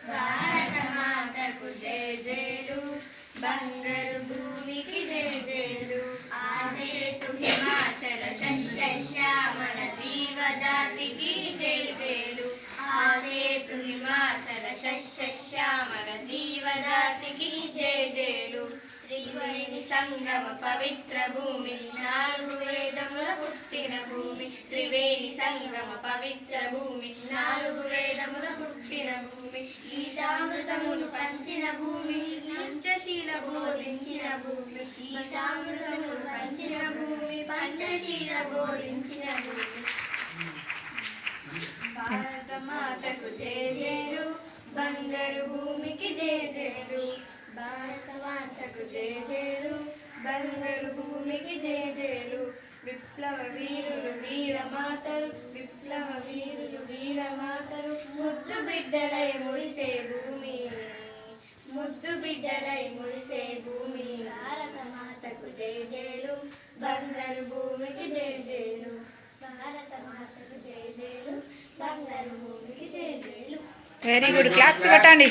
భారత మాతకు జయ జయలు, బంగారు భూమికి జయ జయలు. ఆసేతు హిమాచల శస్యశ్యామల జీవజాతికి జయ జయలు. ఆసేతు హిమాచల శస్యశ్యామల జీవజాతికి జయ జయలు. త్రివేణి సంగమ పవిత్ర భూమి, నాలుగు వేదముల పుట్టిన భూమి. త్రివేణి సంగమ పవిత్ర భూమి, నాలుగు వేదముల పుట్టిన భూమి. గీతామృతమును పంచిన భూమి, పంచశీల బోధించిన భూమి. గీతామృతమును పంచిన భూమి, పంచశీల బోధించిన భూమి. భారత మాతకు జయ జయలు, బంగారు భూమికి జయ జయలు. భారత మాతకు జయ జయలు, బంగారు భూమికి జయ జయలు. విప్లవ వీరులు వీరమాతలు, విప్లవ వీరులు వీరమాతలు. ముద్దు బిడ్డలై మురిసే భూమి, ముద్దు బిడ్డలై మురిసే భూమి. భారత మాతకు జయ జయలు, బంగారు భూమికి జయ జయలు. భారత మాతకు జయ జయలు, బంగారు భూమికి జయ జయలు. వెరీ గుడ్, క్లాప్స్ కొట్టండి.